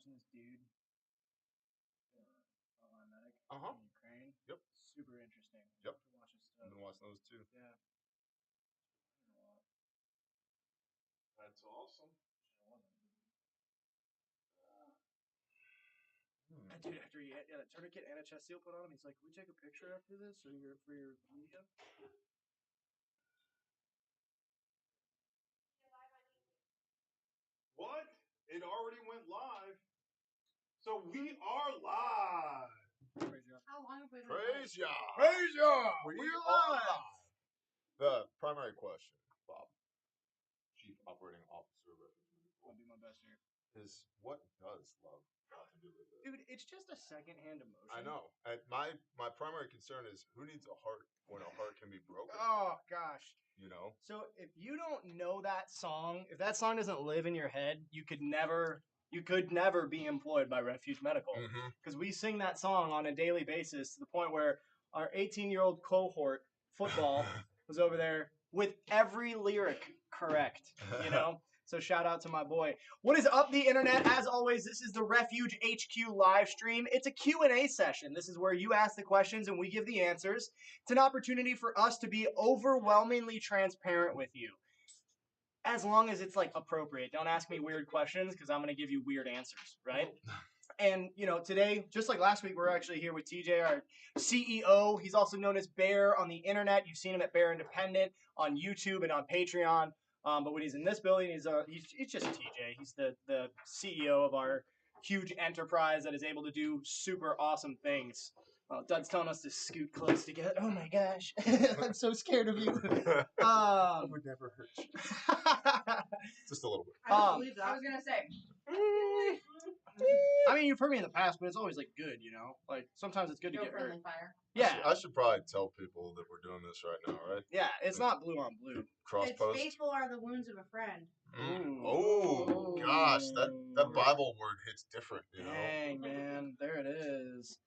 watching this dude, frontline medic Uh-huh. in Ukraine. Yep. Super interesting. Yep. To watch his I've stuff. been watching those too. Yeah. That's awesome. Dude, after he had a tourniquet and a chest seal put on him, he's like, "Can we take a picture after this for your media?" What? It already went live. So we are live. Praise God. How long have we been Praise live? ya. Praise God. We are live. The primary question, Bob, Chief Operating Officer of Refuge I'll do my best here. is what does love have to do with it? Dude, it's just a secondhand emotion. I know. My primary concern is who needs a heart when a heart can be broken? Oh gosh. You know? So if you don't know that song, if that song doesn't live in your head, you could never be employed by Refuge Medical. Because we sing that song on a daily basis to the point where our 18-year-old cohort football was over there with every lyric correct, you know? So shout out to my boy. What is up, the internet? As always, this is the Refuge HQ live stream. It's a Q&A session. This is where you ask the questions and we give the answers. It's an opportunity for us to be overwhelmingly transparent with you. As long as it's like appropriate. Don't ask me weird questions because I'm going to give you weird answers, right? And, you know, today, just like last week, we're actually here with TJ, our CEO. He's also known as Bear on the internet. You've seen him at Bear Independent on YouTube and on Patreon. But when he's in this building, he's just TJ. He's the CEO of our huge enterprise that is able to do super awesome things. Doug's telling us to scoot close together. Oh my gosh, I'm so scared of you. I would never hurt you. Just a little bit. I don't believe that. I was gonna say. I mean, you've heard me in the past, but it's always like good, you know. Like sometimes it's good to No get hurt. friendly fire. Yeah, I should probably tell people that we're doing this right now, right? yeah. It's not blue on blue. Cross It's post. faithful are the wounds of a friend. Oh gosh, that Bible word hits different, you know. Dang, man, there it is.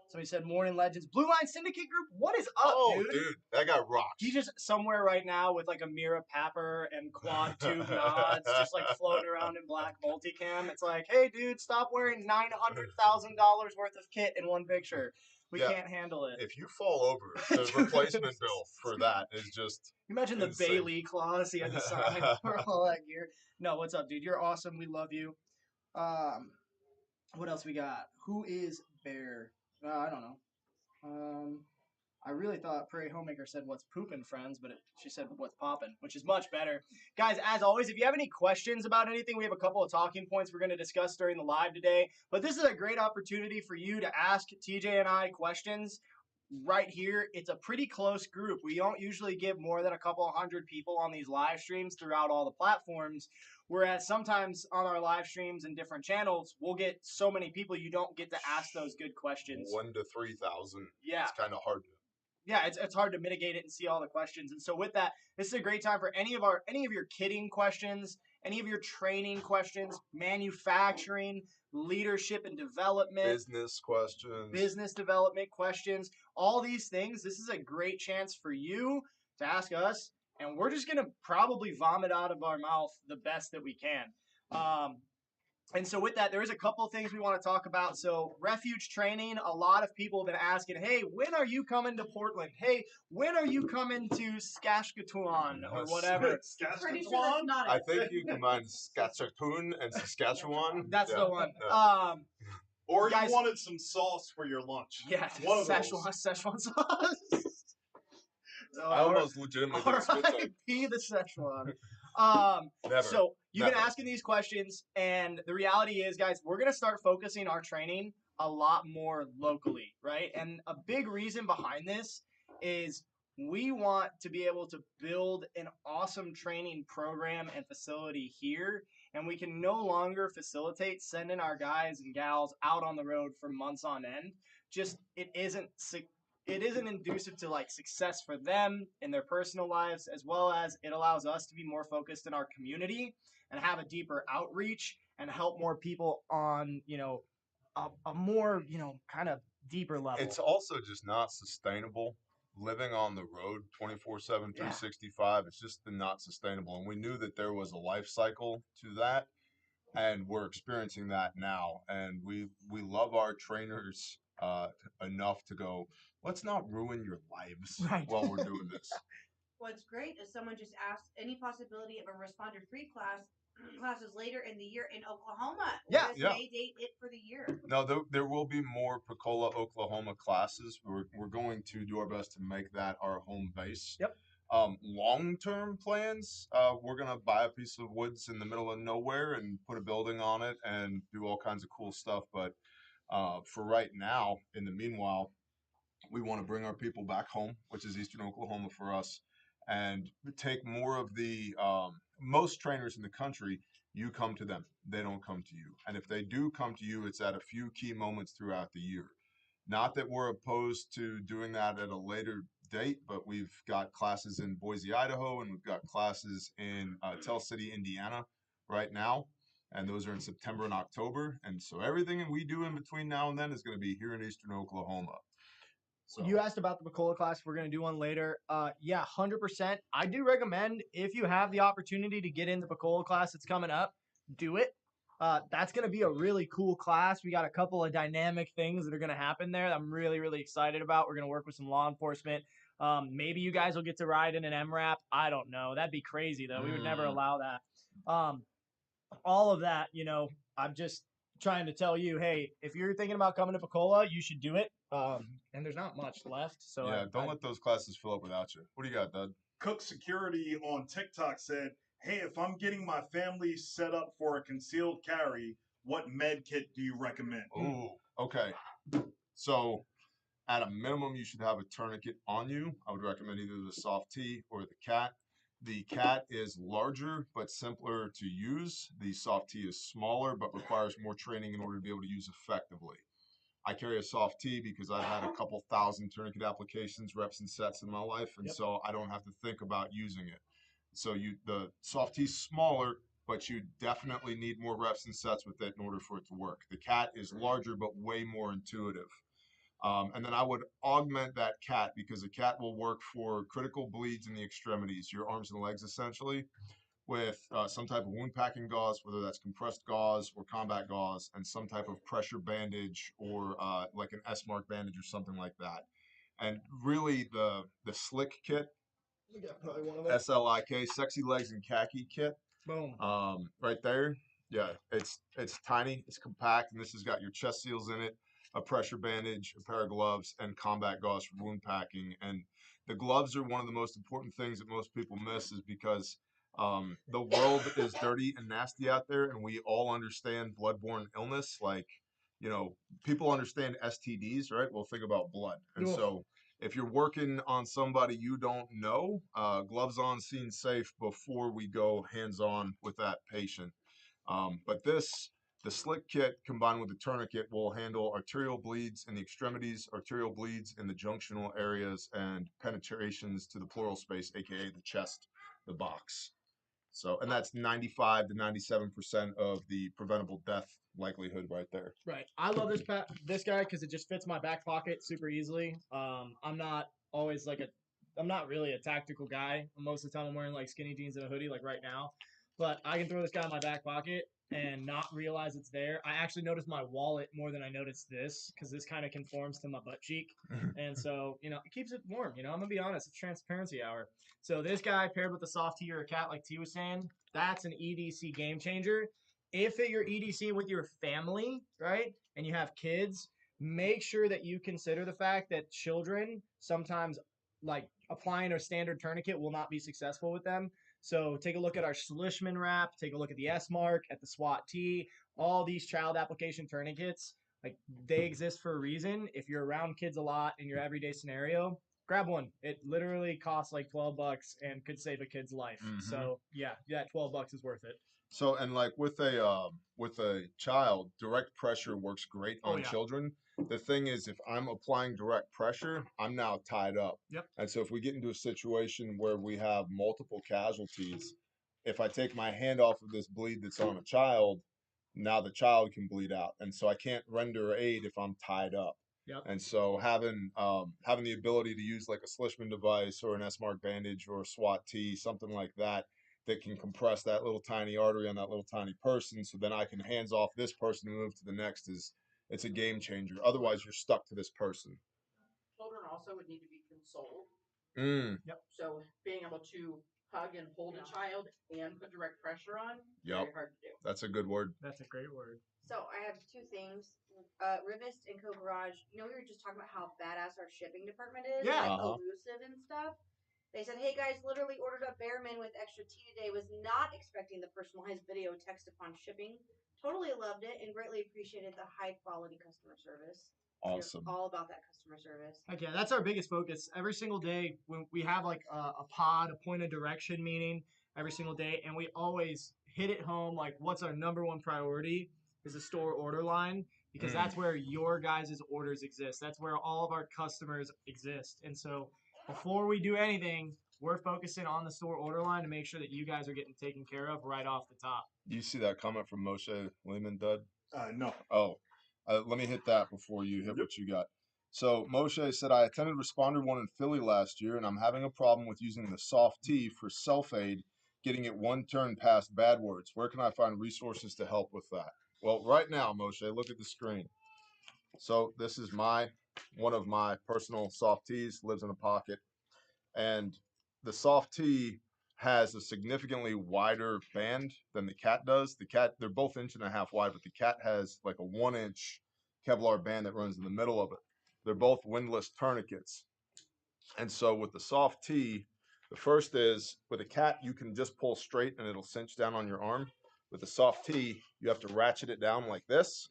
So he said, "Morning Legends, Blue Line Syndicate Group. What is up, Oh, dude? that got rocked. He's just somewhere right now with like a Mira Papper and quad tube nods, just like floating around in black multicam. It's like, hey, dude, stop wearing $900,000 worth of kit in one picture. We can't handle it. If you fall over, the replacement bill for that is just. You imagine the insane. Bailey clause he had to sign for all that gear. No, what's up, dude? You're awesome. We love you. What else we got? Who is Bear? I don't know. I really thought Prairie Homemaker said what's poopin', friends, but she said what's poppin', which is much better. Guys, as always, if you have any questions about anything, we have a couple of talking points we're going to discuss during the live today. But this is a great opportunity for you to ask TJ and I questions right here. It's a pretty close group. We don't usually give more than a couple hundred people on these live streams throughout all the platforms. Whereas sometimes on our live streams and different channels, we'll get so many people you don't get to ask those good questions. 1,000 to 3,000. Yeah. It's kind of hard to. Yeah, it's hard to mitigate it and see all the questions. And so with that, this is a great time for any of your kitting questions, any of your training questions, manufacturing, leadership and development, business development questions, all these things. This is a great chance for you to ask us, and we're just gonna probably vomit out of our mouth the best that we can. And so with that, there is a couple of things we want to talk about. So Refuge training, a lot of people have been asking, hey, when are you coming to Portland? Hey, when are you coming to Saskatchewan or whatever? Pretty sure that's not it. I think you combine Saskatchewan and Saskatchewan. That's the one. Yeah. Or guys, you wanted some sauce for your lunch. Yeah, One of those. Szechuan sauce. I almost legitimately did spit take. R.I.P. the Szechuan. Never. So you've been Never. asking these questions, and the reality is, guys, we're going to start focusing our training a lot more locally, right? And a big reason behind this is we want to be able to build an awesome training program and facility here, and we can no longer facilitate sending our guys and gals out on the road for months on end. Just it isn't conducive to like success for them in their personal lives, as well as it allows us to be more focused in our community and have a deeper outreach and help more people on, you know, a more, you know, kind of deeper level. It's also just not sustainable living on the road 24/7, 365. It's just not sustainable. And we knew that there was a life cycle to that and we're experiencing that now. And we love our trainers enough to go, let's not ruin your lives Right. while we're doing this. What's great is someone just asked any possibility of a responder 3 classes later in the year in Oklahoma. Yeah. Does Yeah. May date it for the year? No, there will be more Pensacola, Oklahoma classes. We're going to do our best to make that our home base. Yep. Long-term plans, we're gonna buy a piece of woods in the middle of nowhere and put a building on it and do all kinds of cool stuff. But for right now, in the meanwhile, we want to bring our people back home, which is Eastern Oklahoma for us, and take more of the most trainers in the country. You come to them, they don't come to you. And if they do come to you, it's at a few key moments throughout the year. Not that we're opposed to doing that at a later date, but we've got classes in Boise, Idaho, and we've got classes in Tell City, Indiana right now. And those are in September and October. And so everything we do in between now and then is going to be here in Eastern Oklahoma. So You asked about the Pensacola class. We're going to do one later. Yeah, 100%. I do recommend if you have the opportunity to get in the Pensacola class that's coming up, do it. That's going to be a really cool class. We got a couple of dynamic things that are going to happen there that I'm really, really excited about. We're going to work with some law enforcement. Maybe you guys will get to ride in an MRAP. I don't know. That'd be crazy, though. We would never allow that. All of that, I'm just trying to tell you, hey, if you're thinking about coming to Pensacola, you should do it. And there's not much left, so yeah, don't let those classes fill up without you. What do you got, Dud? Cook Security on TikTok said, "Hey, if I'm getting my family set up for a concealed carry, what med kit do you recommend?" Oh, okay. So at a minimum, you should have a tourniquet on you. I would recommend either the soft T or the cat. The cat is larger but simpler to use. The soft T is smaller but requires more training in order to be able to use effectively. I carry a soft T because I've had a couple thousand tourniquet applications, reps and sets in my life, and so I don't have to think about using it. So the soft T is smaller, but you definitely need more reps and sets with it in order for it to work. The cat is larger but way more intuitive. And then I would augment that cat because the cat will work for critical bleeds in the extremities, your arms and legs essentially, with some type of wound packing gauze, whether that's compressed gauze or combat gauze, and some type of pressure bandage or like an S-mark bandage or something like that. And really the slick kit, we got probably one of them. SLIK, Sexy Legs and Khaki kit, Boom. right there. Yeah, it's tiny, it's compact, and this has got your chest seals in it, a pressure bandage, a pair of gloves, and combat gauze for wound packing. And the gloves are one of the most important things that most people miss, is because the world is dirty and nasty out there, and we all understand bloodborne illness. Like, people understand STDs, right? Well, think about blood. And so if you're working on somebody you don't know, gloves on, scene safe before we go hands-on with that patient. But the slick kit combined with the tourniquet will handle arterial bleeds in the extremities, arterial bleeds in the junctional areas, and penetrations to the pleural space, aka the chest, the box. So, and that's 95 to 97% of the preventable death likelihood right there. Right. I love this guy because it just fits my back pocket super easily. I'm not always I'm not really a tactical guy. Most of the time I'm wearing like skinny jeans and a hoodie like right now. But I can throw this guy in my back pocket and not realize it's there. I actually noticed my wallet more than I noticed this because this kind of conforms to my butt cheek. And so, it keeps it warm. I'm going to be honest. It's transparency hour. So this guy paired with a soft T or a cat like T was saying, that's an EDC game changer. If you're EDC with your family, right, and you have kids, make sure that you consider the fact that children sometimes, like, applying a standard tourniquet will not be successful with them. So take a look at our Schlichman wrap, take a look at the S-Mark, at the SWAT T, all these child application tourniquets. Like, they exist for a reason. If you're around kids a lot in your everyday scenario, grab one. It literally costs like $12 and could save a kid's life. So yeah, $12 is worth it. So, and like with a child, direct pressure works great on children. The thing is, if I'm applying direct pressure, I'm now tied up. Yep. And so if we get into a situation where we have multiple casualties, if I take my hand off of this bleed that's on a child, now the child can bleed out. And so I can't render aid if I'm tied up. Yep. And so having the ability to use like a Schlichman device or an S-Mark bandage or a SWAT T, something like that, that can compress that little tiny artery on that little tiny person, so then I can hands off this person and move to the next. It's a game changer. Otherwise, you're stuck to this person. Children also would need to be consoled. Yep. So being able to hug and hold a child and put direct pressure on, very hard to do. That's a good word. That's a great word. So I have two things. Rivist and Co Garage. You know, we were just talking about how badass our shipping department is, Yeah. like elusive and stuff. They said, "Hey guys, literally ordered a Bearman with extra tea today. Was not expecting the personalized video text upon shipping. Totally loved it and greatly appreciated the high quality customer service. Awesome. We're all about that customer service. Heck yeah, that's our biggest focus. Every single day when we have like a pod, a point of direction meeting every single day, and we always hit it home like what's our number one priority is the store order line, because that's where your guys' orders exist. That's where all of our customers exist. And so before we do anything, we're focusing on the store order line to make sure that you guys are getting taken care of right off the top. Do you see that comment from Moshe Lehman, Dud? No. Oh, let me hit that before you hit what you got. So Moshe said, I attended Responder 1 in Philly last year, and I'm having a problem with using the soft T for self-aid, getting it one turn past bad words. Where can I find resources to help with that? Well, right now, Moshe, look at the screen. So this is one of my personal soft Ts, lives in a pocket. And the soft T has a significantly wider band than the cat does. The cat, they're both 1.5 inches wide, but the cat has like a 1-inch Kevlar band that runs in the middle of it. They're both windlass tourniquets. And so with the soft T, the first is with a cat, you can just pull straight and it'll cinch down on your arm. With the soft T, you have to ratchet it down like this,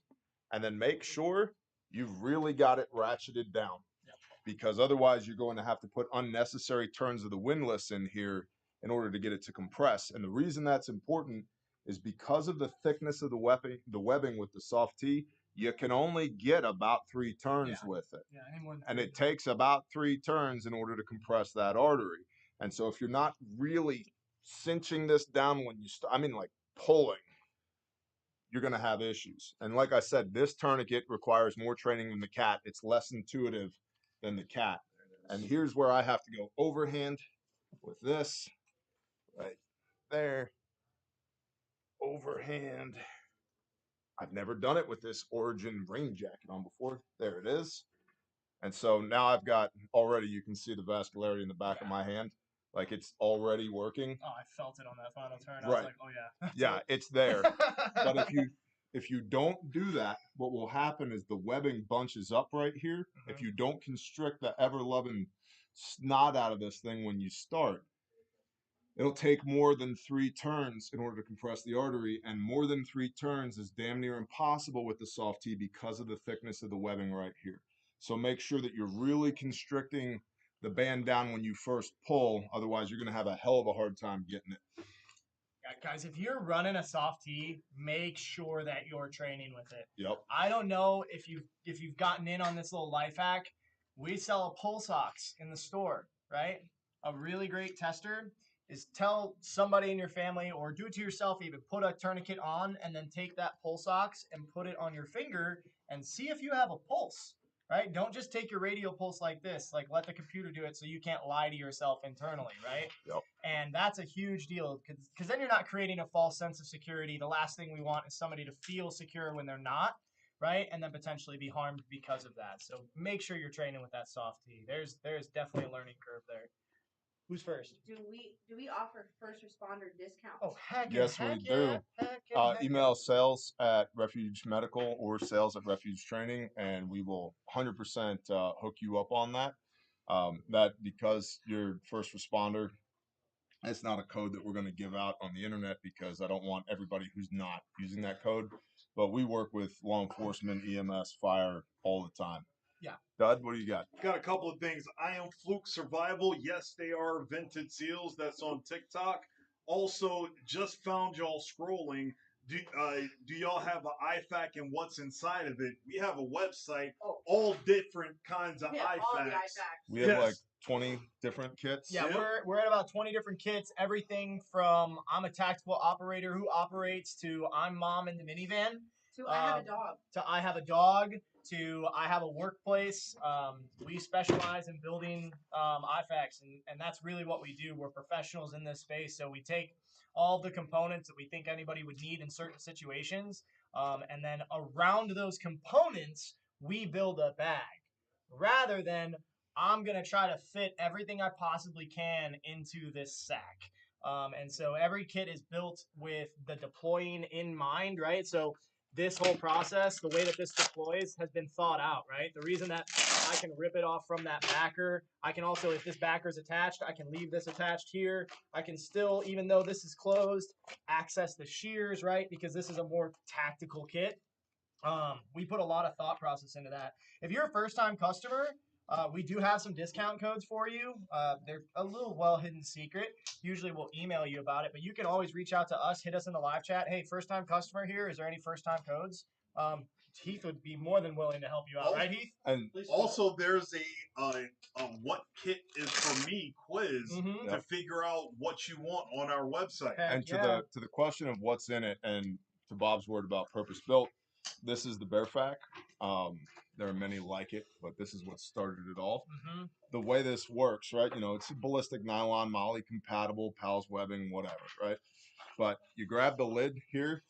and then make sure you've really got it ratcheted down. Because otherwise you're going to have to put unnecessary turns of the windlass in here in order to get it to compress. And the reason that's important is because of the thickness of the webbing with the soft T, you can only get about 3 turns with it. Yeah, anyone. And it takes about 3 turns in order to compress that artery. And so if you're not really cinching this down when you like pulling, you're going to have issues. And like I said, this tourniquet requires more training than the cat. It's less intuitive than the cat. And here's where I have to go overhand with this right there. Overhand. I've never done it with this Origin rain jacket on before. There it is. And so now I've got already, you can see the vascularity in the back of my hand. Like it's already working. Oh, I felt it on that final turn. I Right. was like, oh yeah. Yeah, it's there. But if you don't do that, what will happen is the webbing bunches up right here. If you don't constrict the ever-loving snot out of this thing when you start, it'll take more than 3 turns in order to compress the artery, and more than 3 turns is damn near impossible with the soft T because of the thickness of the webbing right here. So make sure that you're really constricting the band down when you first pull, otherwise you're going to have a hell of a hard time getting it. Yeah, guys, if you're running a soft T, make sure that you're training with it. Yep. I don't know if you've gotten in on this little life hack. We sell pulse ox in the store, right? A really great tester is tell somebody in your family or do it to yourself even, put a tourniquet on and then take that pulse ox and put it on your finger and see if you have a pulse, right? Don't just take your radial pulse like this, like let the computer do it so you can't lie to yourself internally, right? Yep. And that's a huge deal because then you're not creating a false sense of security. The last thing we want is somebody to feel secure when they're not, right? And then potentially be harmed because of that. So make sure you're training with that soft T. There's definitely a learning curve there. Who's first? Do we offer first responder discounts? Oh, heck yes, heck we do. Email sales at Refuge Medical or sales at Refuge Training, and we will 100% hook you up on that. That because you're first responder, it's not a code that we're going to give out on the internet because I don't want everybody who's not using that code. But we work with law enforcement, EMS, fire all the time. Yeah. Dud, what do you got? Got a couple of things. I am Fluke Survival. Yes, they are vented seals. That's on TikTok. Also, just found y'all scrolling. Do y'all have an IFAC and what's inside of it? We have a website, all different kinds of Yeah, all the IFACs. IFACs. We have like 20 different kits. Yeah, Yep. we're at about 20 different kits. Everything from I'm a tactical operator who operates to I'm mom in the minivan. So I have a dog. To I have a dog. To I have a workplace. We specialize in building IFACs, and that's really what we do. We're professionals in this space, so we take all the components that we think anybody would need in certain situations. And then around those components, we build a bag rather than I'm going to try to fit everything I possibly can into this sack. And so every kit is built with the deploying in mind, right? So this whole process, the way that this deploys has been thought out, right? The reason that I can rip it off from that backer, I can also, if this backer is attached, I can leave this attached here. I can still, even though this is closed, access the shears, right? Because this is a more tactical kit. We put a lot of thought process into that. If you're a first-time customer, we do have some discount codes for you. They're a little well-hidden secret. Usually we'll email you about it, but you can always reach out to us, hit us in the live chat. Hey, first-time customer here. Is there any first-time codes? Heath would be more than willing to help you out, right, Heath? And also, there's a what kit is for me quiz to figure out what you want on our website. And to the question of what's in it, and to Bob's word about purpose built, this is the Bearfac. There are many like it, but this is what started it all. The way this works, right? You know, it's ballistic nylon, moly compatible, PALS webbing, whatever, right? But you grab the lid here,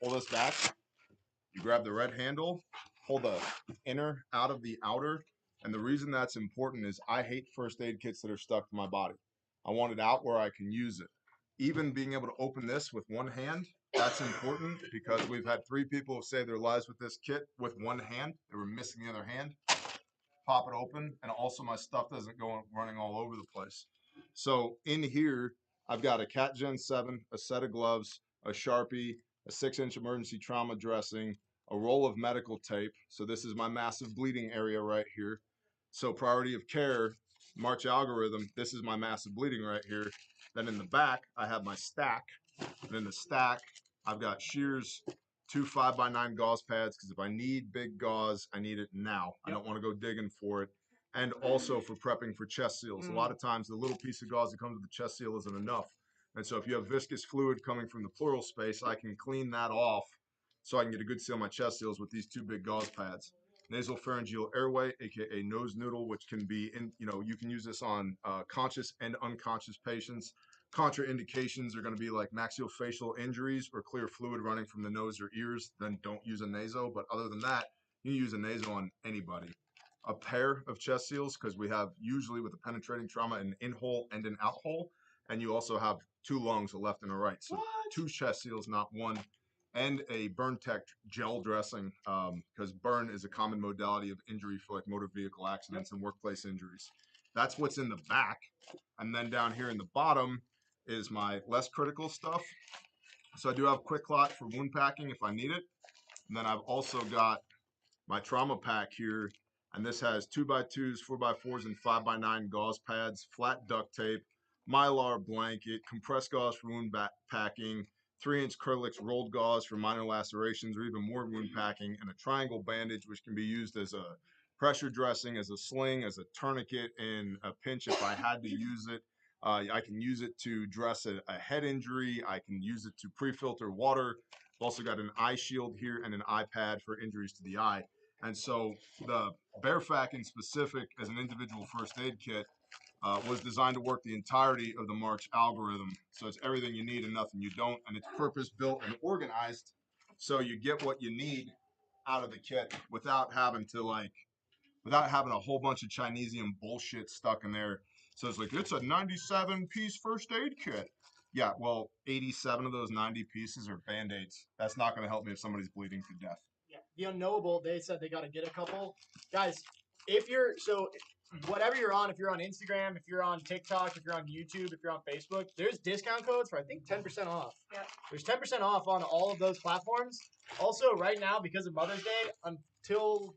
pull this back, you grab the red handle, pull the inner out of the outer. And the reason that's important is I hate first aid kits that are stuck to my body. I want it out where I can use it. Even being able to open this with one hand, that's important because we've had 3 people save their lives with this kit with one hand. They were missing the other hand. Pop it open, and also my stuff doesn't go running all over the place. So in here, I've got a Cat Gen 7, a set of gloves, a Sharpie, a 6-inch emergency trauma dressing, a roll of medical tape. So this is my massive bleeding area right here. So priority of care, March algorithm, this is my massive bleeding right here. Then in the back, I have my stack. And in the stack, I've got shears, 2 5x9 gauze pads, because if I need big gauze, I need it now. I don't want to go digging for it. And also for prepping for chest seals. A lot of times the little piece of gauze that comes with the chest seal isn't enough. And so if you have viscous fluid coming from the pleural space, I can clean that off so I can get a good seal on my chest seals with these 2 big gauze pads. Nasopharyngeal airway, aka nose noodle, which can be in, you know, you can use this on conscious and unconscious patients. Contraindications are going to be like maxillofacial injuries or clear fluid running from the nose or ears. Then don't use a naso. But other than that, you use a naso on anybody. A pair of chest seals, because we have usually with a penetrating trauma an in-hole and an out-hole. And you also have 2 lungs, a left and a right. So 2 chest seals, not 1. And a burn tech gel dressing, because burn is a common modality of injury for like motor vehicle accidents and workplace injuries. That's what's in the back. And then down here in the bottom is my less critical stuff. So I do have quick clot for wound packing if I need it. And then I've also got my trauma pack here. And this has 2x2s, 4x4s, and 5x9 gauze pads, flat duct tape, Mylar blanket, compressed gauze for wound packing, 3-inch Kerlix rolled gauze for minor lacerations or even more wound packing, and a triangle bandage, which can be used as a pressure dressing, as a sling, as a tourniquet in a pinch if I had to use it. I can use it to dress a head injury. I can use it to pre-filter water. I've also got an eye shield here and an eye pad for injuries to the eye. And so the Bearfac in specific as an individual first aid kit was designed to work the entirety of the March algorithm. So it's everything you need and nothing you don't. And it's purpose built and organized so you get what you need out of the kit without having a whole bunch of Chinesium bullshit stuck in there. So it's like, it's a 97-piece first aid kit. Yeah, well, 87 of those 90 pieces are Band-Aids. That's not going to help me if somebody's bleeding to death. Yeah, the unknowable, they said they got to get a couple. Guys, whatever you're on, if you're on Instagram, if you're on TikTok, if you're on YouTube, if you're on Facebook, there's discount codes for, I think, 10% off. Yeah. There's 10% off on all of those platforms. Also, right now, because of Mother's Day, until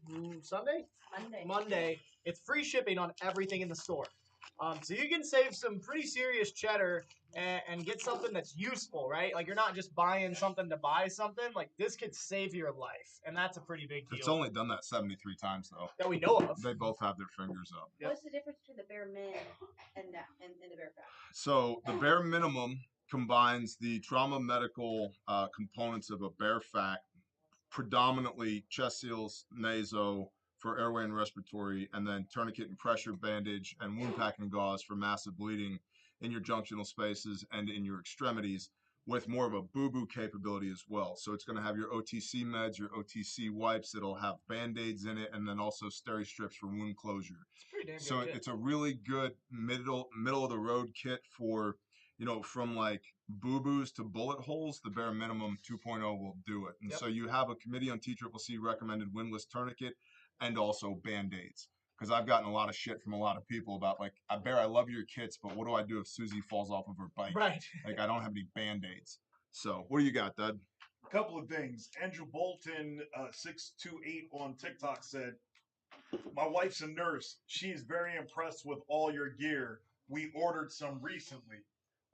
Monday, it's free shipping on everything in the store. So you can save some pretty serious cheddar and get something that's useful, right? Like, you're not just buying something to buy something. Like, this could save your life, and that's a pretty big deal. It's only done that 73 times, though. That we know of. They both have their fingers up. What's the difference between the Bear Min and the Bearfac? So the bare minimum combines the trauma medical components of a Bearfac, predominantly chest seals, naso for airway and respiratory, and then tourniquet and pressure bandage and wound packing gauze for massive bleeding. in your junctional spaces and in your extremities, with more of a boo-boo capability as well. So it's going to have your OTC meds, your OTC wipes. It'll have Band-Aids in it, and then also steri strips for wound closure. It's pretty damn good. So it's a really good middle of the road kit for, from like boo-boos to bullet holes. The bare minimum 2.0 will do it. And so you have a committee on TCCC recommended windlass tourniquet and also Band-Aids. Because I've gotten a lot of shit from a lot of people about like, I love your kits, but what do I do if Susie falls off of her bike? Right. Like, I don't have any Band-Aids. So what do you got, Dud? A couple of things. Andrew Bolton, 628 on TikTok said, "My wife's a nurse. She's very impressed with all your gear. We ordered some recently."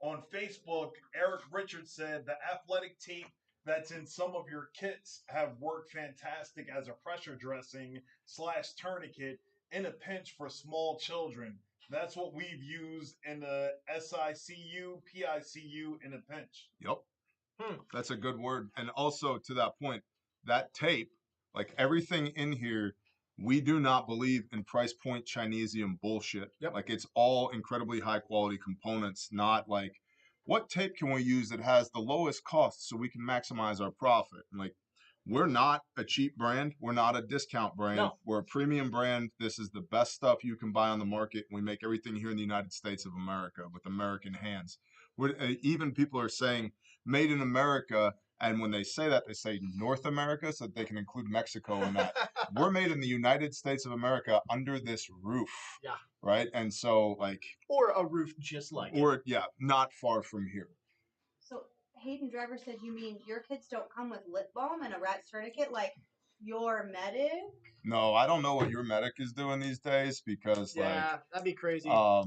On Facebook, Eric Richards said, "The athletic tape that's in some of your kits have worked fantastic as a pressure dressing / tourniquet in a pinch for small children. That's what we've used in the SICU, PICU in a pinch." Yep. That's a good word. And also to that point, that tape, like everything in here, we do not believe in price point Chinesium bullshit. Yep. Like it's all incredibly high quality components, not like what tape can we use that has the lowest cost so we can maximize our profit? And like we're not a cheap brand. We're not a discount brand. No. We're a premium brand. This is the best stuff you can buy on the market. We make everything here in the United States of America with American hands. Even people are saying made in America. And when they say that, they say North America so that they can include Mexico in that. We're made in the United States of America under this roof. Yeah. Right? And so like. Or a roof just like it. Yeah, not far from here. So Hayden Driver said, "You mean your kids don't come with lip balm and a rat's tourniquet like your medic?" No, I don't know what your medic is doing these days because that'd be crazy. I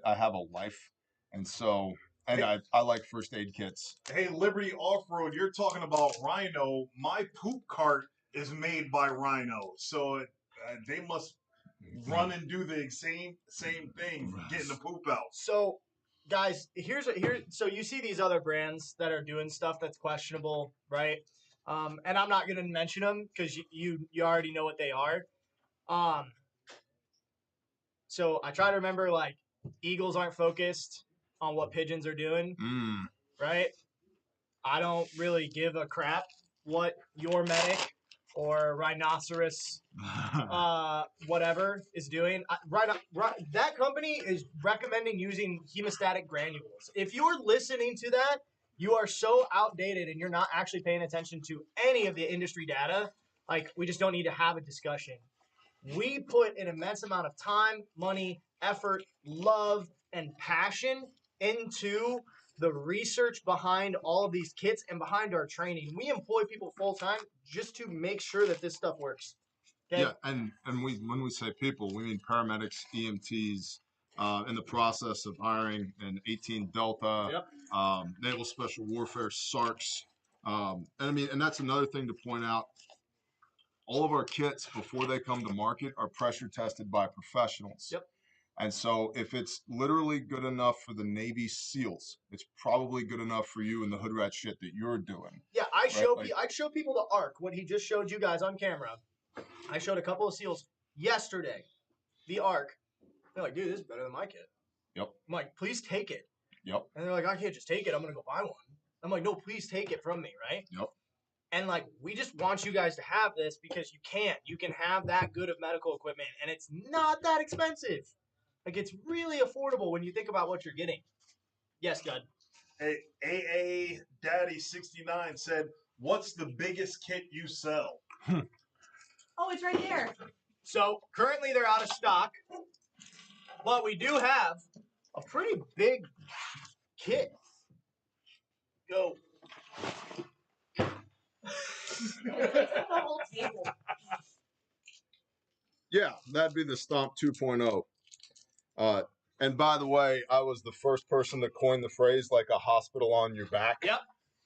have a life, and so I like first aid kits. Hey, Liberty Off-Road, you're talking about Rhino. My poop cart is made by Rhino, so they must run and do the same thing, getting the poop out. So, guys, so you see these other brands that are doing stuff that's questionable, right? And I'm not going to mention them because you already know what they are. So I try to remember like eagles aren't focused on what pigeons are doing, right? I don't really give a crap what your medic or rhinoceros whatever is doing. That company is recommending using hemostatic granules. If you're listening to that, you are so outdated and you're not actually paying attention to any of the industry data. Like, we just don't need to have a discussion. We put an immense amount of time, money, effort, love, and passion into the research behind all of these kits and behind our training. We employ people full time just to make sure that this stuff works. Okay? Yeah, and when we say people, we mean paramedics, EMTs, in the process of hiring an 18 Delta, Naval Special Warfare, SARCs. And that's another thing to point out. All of our kits, before they come to market, are pressure tested by professionals. Yep. And so if it's literally good enough for the Navy SEALs, it's probably good enough for you and the hood rat shit that you're doing. Yeah, I show people the ARC, what he just showed you guys on camera. I showed a couple of SEALs yesterday, the ARC. They're like, dude, this is better than my kit. Yep. I'm like, please take it. Yep. And they're like, I can't just take it. I'm going to go buy one. I'm like, no, please take it from me, right? Yep. And, like, we just want you guys to have this because you can. You can have that good of medical equipment, and it's not that expensive. Like, it's really affordable when you think about what you're getting. Yes, Dud. Hey, AA Daddy 69 said, "What's the biggest kit you sell?" Oh, it's right there. So, currently they're out of stock, but we do have a pretty big kit. Go. The whole table. Yeah, that'd be the Stomp 2.0. And by the way, I was the first person to coin the phrase like a hospital on your back. Yep.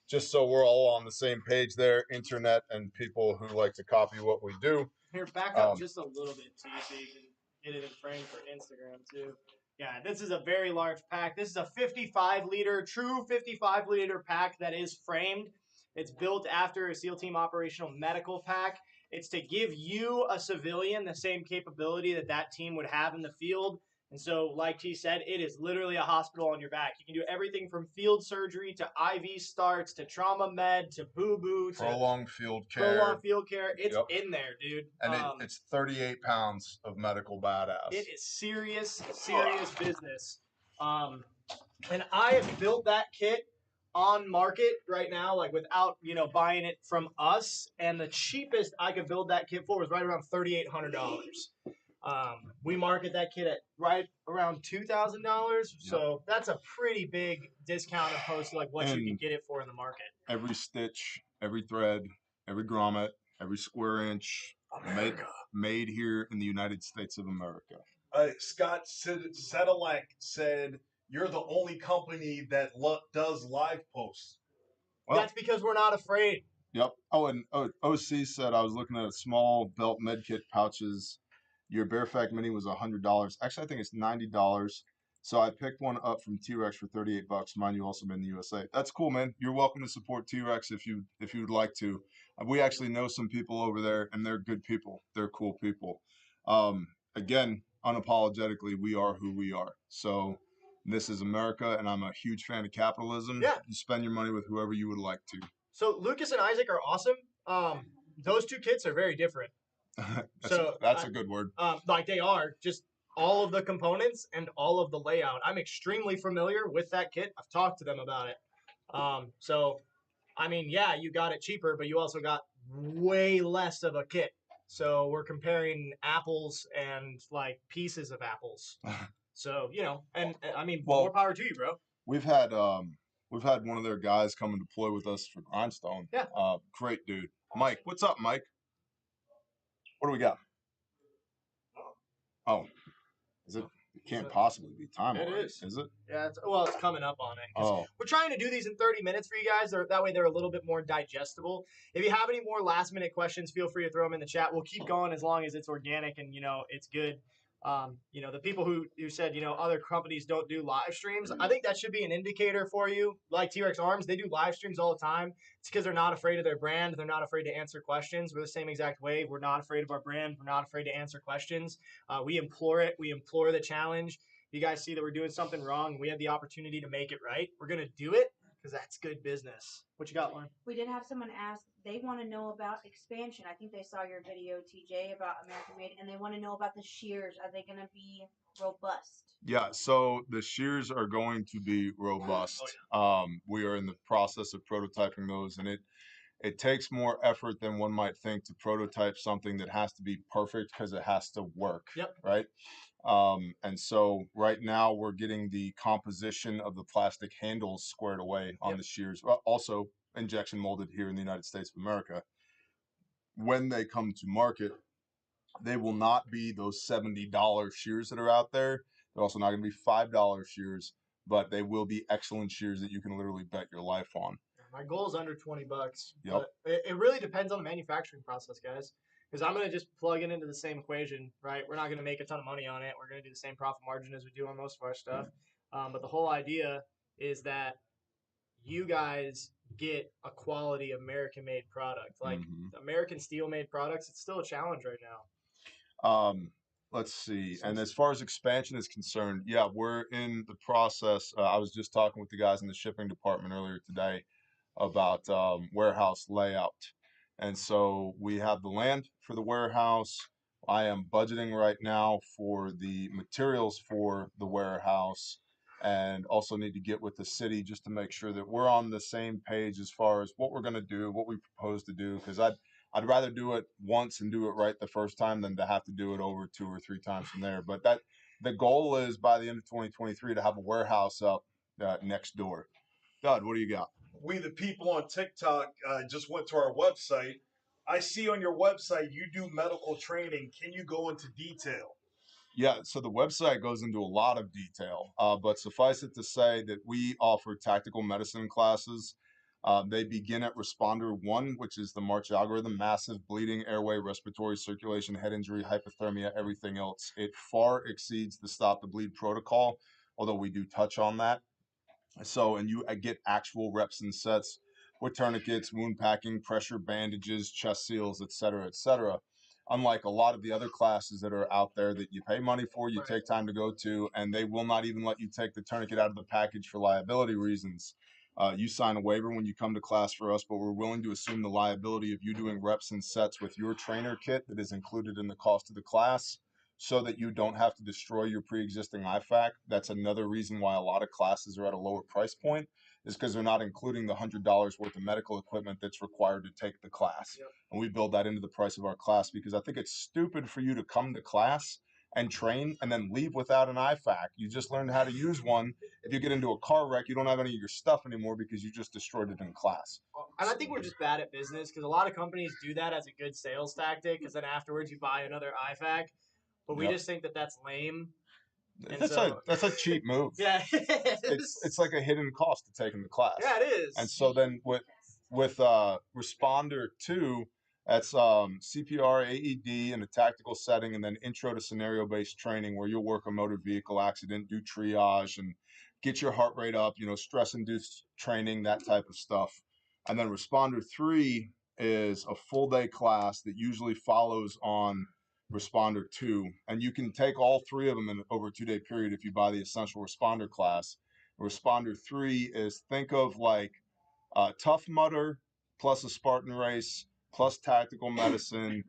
Just so we're all on the same page there, internet and people who like to copy what we do. Here, back up just a little bit too, so you can get it in frame for Instagram too. Yeah, this is a very large pack. This is a 55-liter, true 55-liter pack that is framed. It's built after a SEAL Team Operational Medical Pack. It's to give you, a civilian, the same capability that team would have in the field. And so, like T said, it is literally a hospital on your back. You can do everything from field surgery to IV starts to trauma med to boo-boo to prolonged field care. prolonged field care. It's in there, dude. And it's 38 pounds of medical badass. It is serious business. And I have built that kit on market right now, like without, buying it from us. And the cheapest I could build that kit for was right around $3,800. We market that kit at right around $2,000. So that's a pretty big discount opposed to like what you can get it for in the market. Every stitch, every thread, every grommet, every square inch, made here in the United States of America. Scott Sedilek said, "You're the only company that does live posts." Well, that's because we're not afraid. Yep. Oh, and OC said, I was looking at a small belt medkit pouches. Your Bearfact Mini was $100. Actually, I think it's $90. So I picked one up from T-Rex for $38. Mind you, also in the USA. That's cool, man. You're welcome to support T-Rex if you would like to. We actually know some people over there, and they're good people. They're cool people. Again, unapologetically, we are who we are. So this is America, and I'm a huge fan of capitalism. Yeah. You spend your money with whoever you would like to. So Lucas and Isaac are awesome. Those two kits are very different. that's a good word. Like they are just all of the components and all of the layout. I'm extremely familiar with that kit. I've talked to them about it. So, I mean, yeah, you got it cheaper, but you also got way less of a kit. So we're comparing apples and like pieces of apples. So, and I mean, more power to you, bro. We've had one of their guys come and deploy with us for Grindstone. Yeah. Great dude. Mike, what's up, Mike? What do we got? Oh, it can't possibly be time already, is it? Yeah, it's coming up on it. Oh. We're trying to do these in 30 minutes for you guys. That way they're a little bit more digestible. If you have any more last-minute questions, feel free to throw them in the chat. We'll keep going as long as it's organic and, it's good. The people who said, other companies don't do live streams, I think that should be an indicator for you. Like T-Rex Arms, they do live streams all the time. It's because they're not afraid of their brand. They're not afraid to answer questions. We're the same exact way. We're not afraid of our brand. We're not afraid to answer questions. We implore it. We implore the challenge. If you guys see that we're doing something wrong, we have the opportunity to make it right. We're going to do it because that's good business. What you got, Lauren? We did have someone ask, they want to know about expansion. I think they saw your video, TJ, about American Made, and they want to know about the shears. Are they going to be robust? Yeah, so the shears are going to be robust. We are in the process of prototyping those, and it takes more effort than one might think to prototype something that has to be perfect because it has to work. Yep. Right? And so right now we're getting the composition of the plastic handles squared away on the shears, also injection molded here in the United States of America. When they come to market, they will not be those $70 shears that are out there. They're also not going to be $5 shears, but they will be excellent shears that you can literally bet your life on. My goal is under $20. Yep. It really depends on the manufacturing process, guys. Because I'm going to just plug it into the same equation, right? We're not going to make a ton of money on it. We're going to do the same profit margin as we do on most of our stuff. But the whole idea is that you guys get a quality American-made product. Like American steel-made products, it's still a challenge right now. Let's see. And as far as expansion is concerned, yeah, we're in the process. I was just talking with the guys in the shipping department earlier today about warehouse layout. And so we have the land for the warehouse. I am budgeting right now for the materials for the warehouse, and also need to get with the city just to make sure that we're on the same page as far as what we're going to do, what we propose to do, because I'd rather do it once and do it right the first time than to have to do it over 2 or 3 times from there. But the goal is by the end of 2023 to have a warehouse up next door. Doug, what do you got? We the people on TikTok just went to our website. I see on your website you do medical training. Can you go into detail? Yeah, so the website goes into a lot of detail, but suffice it to say that we offer tactical medicine classes. They begin at Responder 1, which is the March algorithm: massive bleeding, airway, respiratory, circulation, head injury, hypothermia, everything else. It far exceeds the Stop the Bleed protocol, although we do touch on that. So, and you get actual reps and sets with tourniquets, wound packing, pressure bandages, chest seals, et cetera, et cetera. unlike a lot of the other classes that are out there that you pay money for, you take time to go to, and they will not even let you take the tourniquet out of the package for liability reasons. You sign a waiver when you come to class for us, but we're willing to assume the liability of you doing reps and sets with your trainer kit that is included in the cost of the class, so that you don't have to destroy your pre-existing IFAC. That's another reason why a lot of classes are at a lower price point, is because they're not including the $100 worth of medical equipment that's required to take the class. Yep. And we build that into the price of our class because I think it's stupid for you to come to class and train and then leave without an IFAC. You just learned how to use one. If you get into a car wreck, you don't have any of your stuff anymore because you just destroyed it in class. And I think we're just bad at business because a lot of companies do that as a good sales tactic because then afterwards you buy another IFAC. But we just think that that's lame. And that's a cheap move. Yeah, it's like a hidden cost to taking the class. Yeah, it is. And so then with Responder 2, that's CPR, AED in a tactical setting, and then intro to scenario-based training where you'll work a motor vehicle accident, do triage, and get your heart rate up, stress-induced training, that type of stuff. And then Responder 3 is a full-day class that usually follows on Responder 2, and you can take all three of them in over a 2-day period if you buy the Essential Responder class. Responder 3 is, think of like Tough Mudder plus a Spartan race plus tactical medicine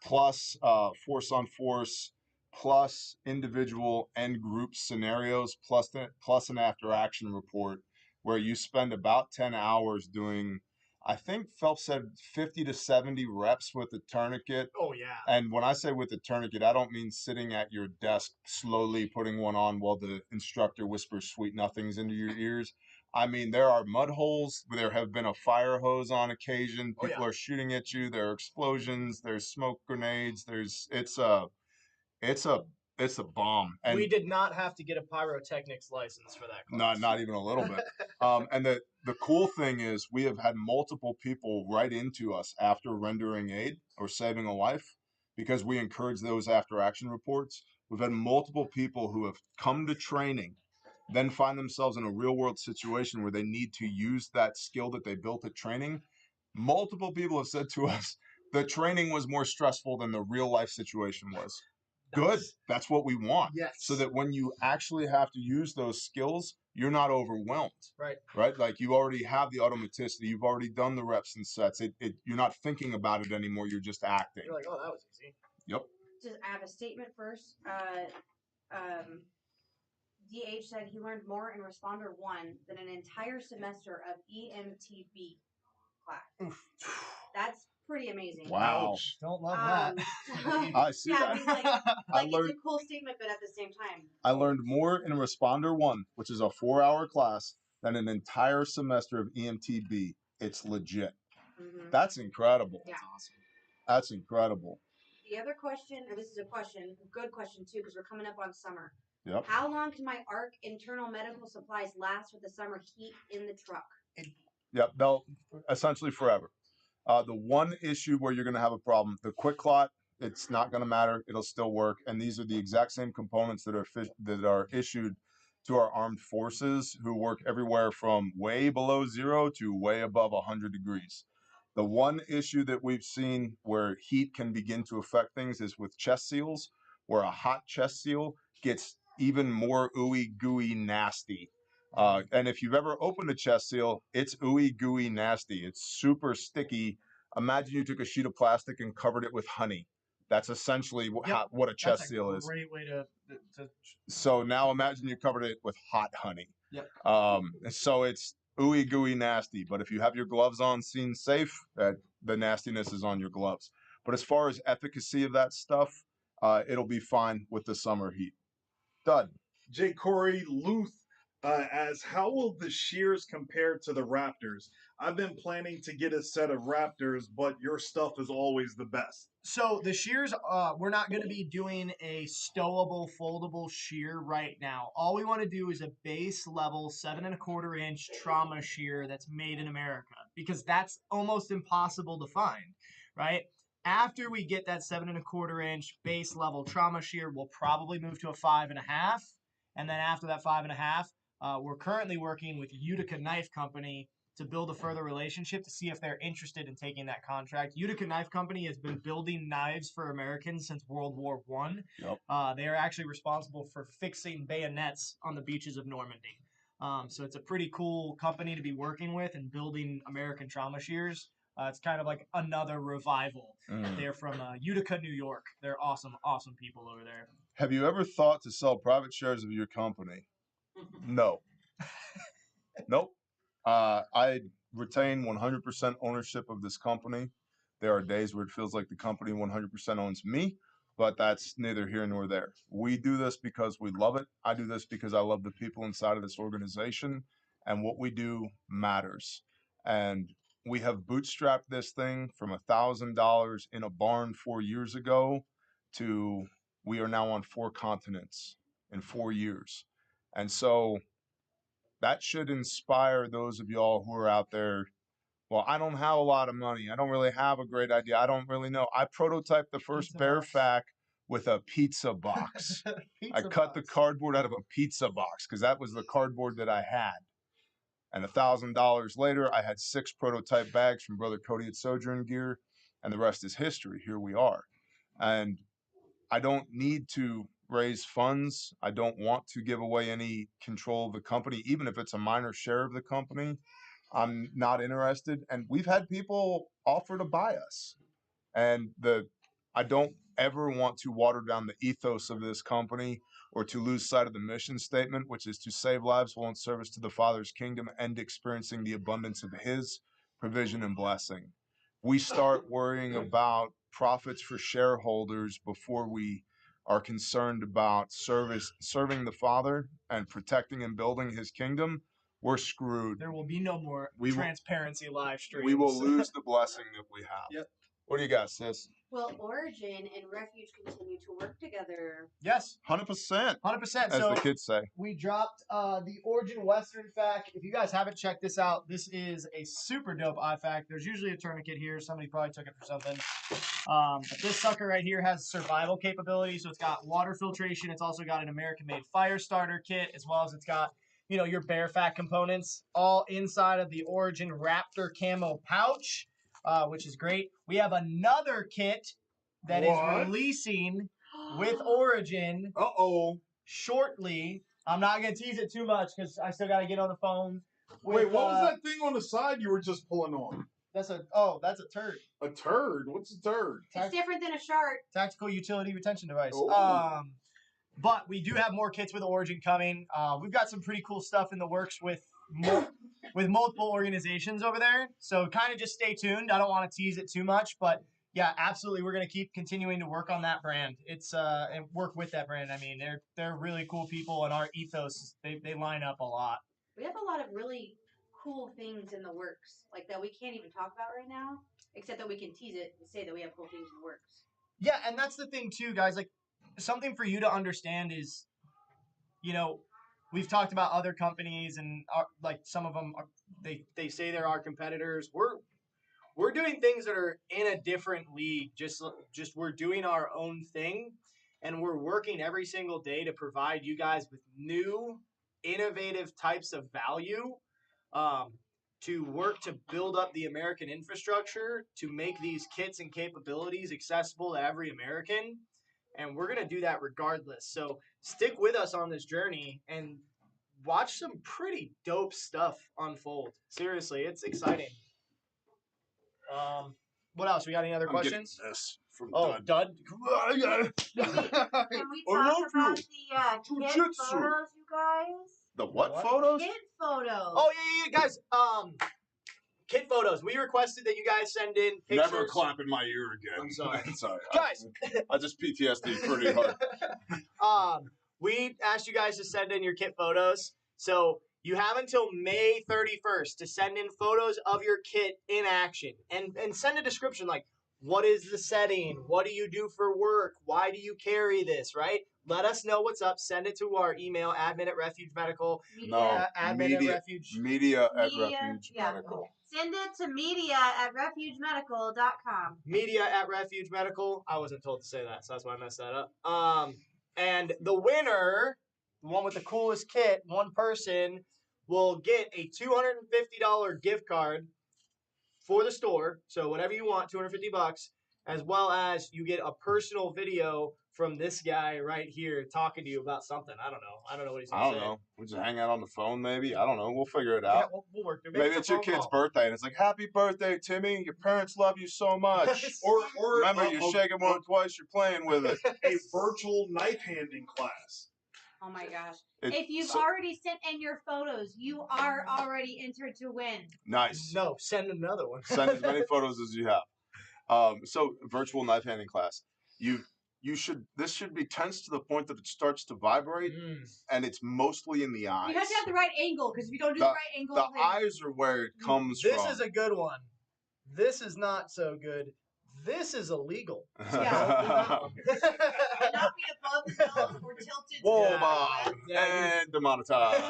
plus force on force plus individual and group scenarios plus an after action report where you spend about 10 hours doing, I think Phelps said 50 to 70 reps with the tourniquet. Oh, yeah. And when I say with the tourniquet, I don't mean sitting at your desk slowly putting one on while the instructor whispers sweet nothings into your ears. I mean, there are mud holes. There have been a fire hose on occasion. People are shooting at you. There are explosions. There's smoke grenades. It's a bomb. And we did not have to get a pyrotechnics license for that class. Not even a little bit. And the cool thing is we have had multiple people write into us after rendering aid or saving a life because we encourage those after action reports. We've had multiple people who have come to training, then find themselves in a real world situation where they need to use that skill that they built at training. Multiple people have said to us, the training was more stressful than the real life situation was. Good. That's what we want. Yes. So that when you actually have to use those skills, you're not overwhelmed. Right. Right? Like you already have the automaticity. You've already done the reps and sets. You're not thinking about it anymore. You're just acting. You're like, oh, that was easy. Yep. Just I have a statement first. DH said he learned more in Responder 1 than an entire semester of EMTB class. Oof. That's pretty amazing. Wow. Don't love that. I see that. I mean, it's a cool statement, but at the same time. I learned more in Responder 1, which is a 4-hour class, than an entire semester of EMTB. It's legit. Mm-hmm. That's incredible. Yeah. That's awesome. That's incredible. The other question, and this is a question, good question too, because we're coming up on summer. Yep. How long can my ARC internal medical supplies last with the summer heat in the truck? Yep, they'll essentially forever. The one issue where you're going to have a problem, the quick clot, it's not going to matter. It'll still work. And these are the exact same components that are issued to our armed forces who work everywhere from way below 0 to way above 100 degrees. The one issue that we've seen where heat can begin to affect things is with chest seals, where a hot chest seal gets even more ooey gooey nasty. And if you've ever opened a chest seal, it's ooey gooey nasty. It's super sticky. Imagine you took a sheet of plastic and covered it with honey. That's essentially what a chest seal is. That's a great way to. So now imagine you covered it with hot honey. Yep. So it's ooey gooey nasty. But if you have your gloves on, seen safe, the nastiness is on your gloves. But as far as efficacy of that stuff, it'll be fine with the summer heat. Done. J. Corey Luth as how will the shears compare to the Raptors? I've been planning to get a set of Raptors, but your stuff is always the best. So the shears, we're not going to be doing a stowable, foldable shear right now. All we want to do is a base level 7¼ inch trauma shear that's made in America because that's almost impossible to find, right? After we get that 7¼ inch base level trauma shear, we'll probably move to a 5½. And then after that 5½, we're currently working with Utica Knife Company to build a further relationship to see if they're interested in taking that contract. Utica Knife Company has been building knives for Americans since World War I. Yep. They are actually responsible for fixing bayonets on the beaches of Normandy. So it's a pretty cool company to be working with and building American trauma shears. It's kind of like another revival. They're from Utica, New York. They're awesome, awesome people over there. Have you ever thought to sell private shares of your company? No. Nope. I retain 100% ownership of this company. There are days where it feels like the company 100% owns me, but that's neither here nor there. We do this because we love it. I do this because I love the people inside of this organization, and what we do matters. And we have bootstrapped this thing from $1,000 in a barn 4 years ago to we are now on 4 continents in 4 years. And so that should inspire those of y'all who are out there. Well, I don't have a lot of money. I don't really have a great idea. I don't really know. I prototyped the first bear fac with a pizza box. I cut the cardboard out of a pizza box because that was the cardboard that I had. And $1,000 later, I had 6 prototype bags from Brother Cody at Sojourn Gear, and the rest is history. Here we are. And I don't need to raise funds. I don't want to give away any control of the company, even if it's a minor share of the company. I'm not interested. And we've had people offer to buy us. And I don't ever want to water down the ethos of this company or to lose sight of the mission statement, which is to save lives while in service to the Father's kingdom and experiencing the abundance of His provision and blessing. We start worrying about profits for shareholders before we are concerned about serving the Father and protecting and building His kingdom. We're screwed. There will be no more transparency live streams. We will lose the blessing that we have. Yep. What do you got, sis? Will Origin and Refuge continue to work together? Yes. 100%. 100%. As the kids say. We dropped the Origin Western Fac. If you guys haven't checked this out, this is a super dope IFAC. There's usually a tourniquet here. Somebody probably took it for something. But this sucker right here has survival capability. So it's got water filtration. It's also got an American-made fire starter kit, as well as it's got, your bear fac components all inside of the Origin Raptor camo pouch, which is great. We have another kit that is releasing with Origin shortly. I'm not going to tease it too much because I still got to get on the phone. Wait, what was that thing on the side you were just pulling on? That's a turd. A turd? What's a turd? It's different than a shark. Tactical utility retention device. Oh. But we do have more kits with Origin coming. We've got some pretty cool stuff in the works with multiple organizations over there. So kind of just stay tuned. I don't want to tease it too much, but yeah, absolutely. We're going to keep continuing to work on that brand. And work with that brand. I mean, they're really cool people, and our ethos, they line up a lot. We have a lot of really cool things in the works, like that we can't even talk about right now, except that we can tease it and say that we have cool things in the works. Yeah, and that's the thing too, guys. Like, something for you to understand is, we've talked about other companies, and like some of them, they say they're our competitors. We're doing things that are in a different league. Just we're doing our own thing, and we're working every single day to provide you guys with new, innovative types of value, to work to build up the American infrastructure to make these kits and capabilities accessible to every American. And we're going to do that regardless. So stick with us on this journey and watch some pretty dope stuff unfold. Seriously, it's exciting. What else? We got any other questions? This from Dud. Can we talk about the kit photos, you guys? The what photos? Kit photos. Oh, yeah, guys. Kit photos. We requested that you guys send in pictures. Never clap in my ear again. I'm sorry. Sorry. Guys. I just PTSD pretty hard. We asked you guys to send in your kit photos. So you have until May 31st to send in photos of your kit in action. And send a description like, what is the setting? What do you do for work? Why do you carry this, right? Let us know what's up. Send it to our email, admin@refugemedical. Media at Refuge Medical. Send it to media@refugemedical.com. Media@refugemedical. I wasn't told to say that, so that's why I messed that up. And the winner, the one with the coolest kit, one person, will get a $250 gift card for the store. So whatever you want, $250, as well as you get a personal video from this guy right here talking to you about something. I don't know what he's going to say. I don't know. We just hang out on the phone, maybe. I don't know. We'll figure it Yeah, out. we'll work through it. Maybe it's your kid's birthday, and it's like, "Happy birthday, Timmy! Your parents love you so much." Or Remember, you shake it more than twice. You're playing with it. a virtual knife handing class. Oh my gosh. It- If you've so- already sent in your photos, you are already entered to win. Nice. No, send another one. Send as many photos as you have. So virtual knife handing class. This should be tense to the point that it starts to vibrate, and it's mostly in the eyes. You have to have the right angle, because if you don't do the right angle, The eyes are where it comes This from. is a good one. This is not so good. This is illegal. Cannot be above the belt or tilted. Whoa, Yeah. Bob. Yeah, And demonetized.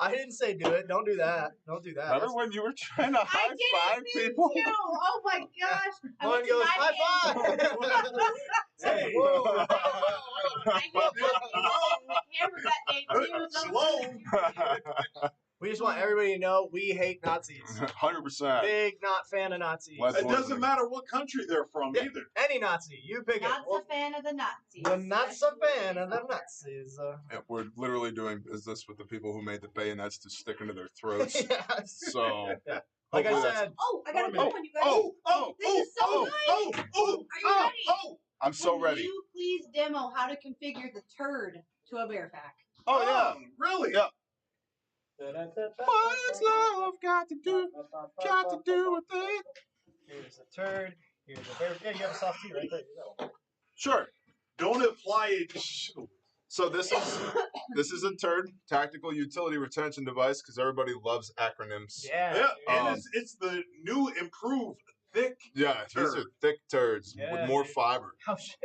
I didn't say do it. Don't do that. Don't do that. Remember when you were trying to I high five didn't people? mean to. Oh my gosh. I One went to goes, knife high hand. five! Hey, Whoa, whoa. I hit the camera that day too. Slow. We just want everybody to know we hate Nazis. 100%. Big not fan of Nazis. Let's- It doesn't matter what country they're from Yeah. either. Any Nazi, you pick Not it. a fan of the Nazis. We're not so fan of the Nazis. Yeah, we're literally doing business with the people who made the bayonets to stick into their throats. Yes. So, Like I hopefully that's- said, Oh, I got a good one, you guys. This is so good. oh, Are you ready? I'm so Can ready. you please demo how to configure the turd to a bear pack? Oh, yeah. Really? Yeah. What's love got to do with it? Here's a turd. Here's a bear. Yeah, you have a soft tea right there. You go. Sure. Don't apply it. So this is a turd tactical utility retention device because everybody loves acronyms. Yeah. Yeah, and Um, it's the new improved thick. Yeah, these are thick turds Yeah, with more dude. fiber. Oh, shit.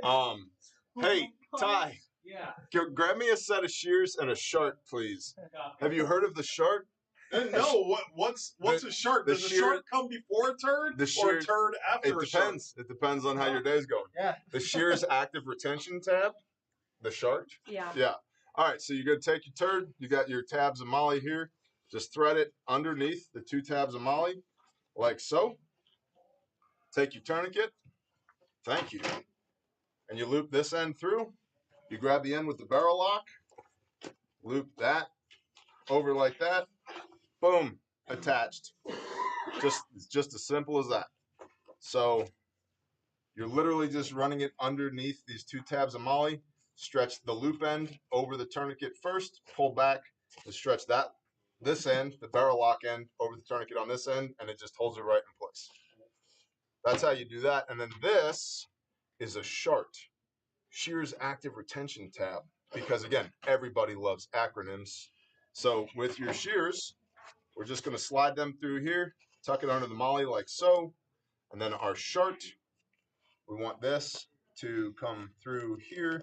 Hey, Ty, Yeah. grab me a set of shears and a shark, please. Have you heard of the shark? No, what's a shark? the Does a shear- shark come before a turd the or shear- a turd after It a shark? depends. It depends on how your day's going. Yeah. The shears active retention tab, the shark. Yeah. Yeah. All right, so you're going to take your turd. You got your tabs of Molly here. Just thread it underneath the 2 tabs of Molly, like so. Take your tourniquet. Thank you. And you loop this end through. You grab the end with the barrel lock. Loop that over like that. Boom. Attached. It's just as simple as that. So you're literally just running it underneath these 2 tabs of Molly. Stretch the loop end over the tourniquet first, pull back, and stretch this end, the barrel lock end, over the tourniquet on this end, and it just holds it right in place. That's how you do that. And then this is a SHART, Shears Active Retention tab, because again, everybody loves acronyms. So with your shears, we're just going to slide them through here, tuck it under the Molly like so, and then our SHART, we want this to come through here.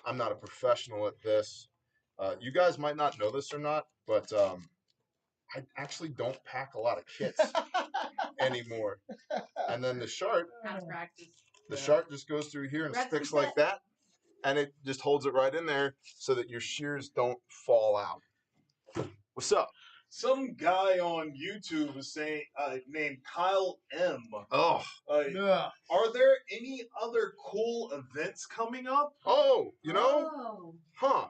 I'm not a professional at this. You guys might not know this or not, but I actually don't pack a lot of kits anymore. And then the SHART, Past practice. the SHART just goes through here and Rest sticks reset. like that, and it just holds it right in there so that your shears don't fall out. What's up? Some guy on YouTube is saying, named Kyle M. Oh, Yeah. Are there any other cool events coming up? you know, Oh. huh?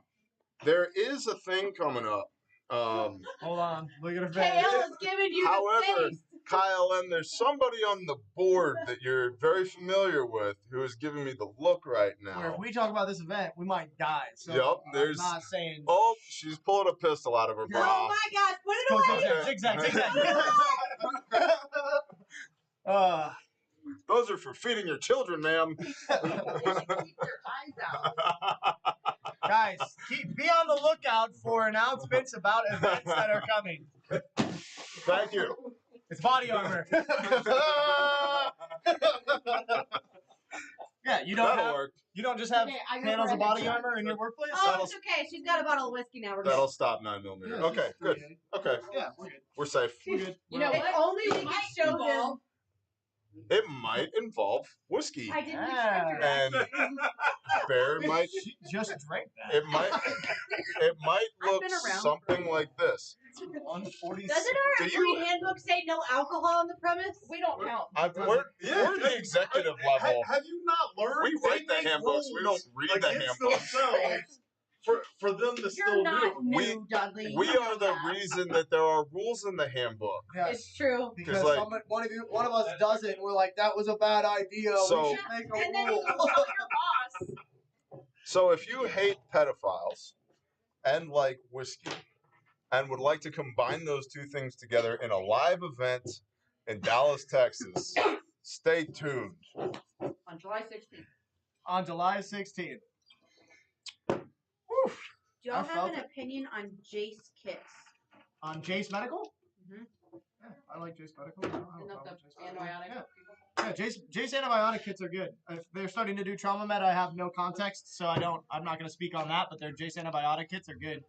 There is a thing coming up. Hold on. Look at her face. KL is giving you However, the face. Kyle, and there's somebody on the board that you're very familiar with who is giving me the look right Where now. if we talk about this event, we might die. So Yup, there's- I'm not saying. Oh, she's pulling a pistol out of her Oh bra. my gosh, put it Go away. zigzag, zigzag, zigzag. Those are for feeding your children, ma'am. You should keep your eyes out. Guys, be on the lookout for announcements about events that are coming. Thank you. It's body armor. Yeah, you don't That'll have, work. you don't just have Okay, I go panels for of it body next armor in your workplace. Oh, it's okay. She's got a bottle of whiskey now. We're good. That'll stop 9mm. Yeah, Okay, good. Okay, Yeah, we're good. we're safe. We're good. You know If what? only we It could might show them. involve- It might involve whiskey. I didn't Ah. expect her to. And bear might She just drank that. it might I've look been around. something like this. 146. Doesn't our free handbook say no alcohol on the premise? We don't count. We're the executive level. Have you not learned? We write the handbooks. We don't read the against handbooks. themselves for them to still You're not do. new, Dudley. We are the reason that there are rules in the handbook. Yes. It's true. Because like- one of us does it, and we're like, that was a bad idea. So- We should make a And then you rule. tell your boss. So if you hate pedophiles and like whiskey and would like to combine those two things together in a live event in Dallas, Texas, stay tuned. On July 16th. On July 16th. Do y'all I have felt an it. opinion on Jace kits? On Jace Medical? Mhm. Yeah, I like Jace Medical. I don't have a And problem the with Jace Medical. antibiotic Yeah. people. Yeah, Jace antibiotic kits are good. If they're starting to do trauma med, I have no context, so I'm not going to speak on that. But their Jace antibiotic kits are good.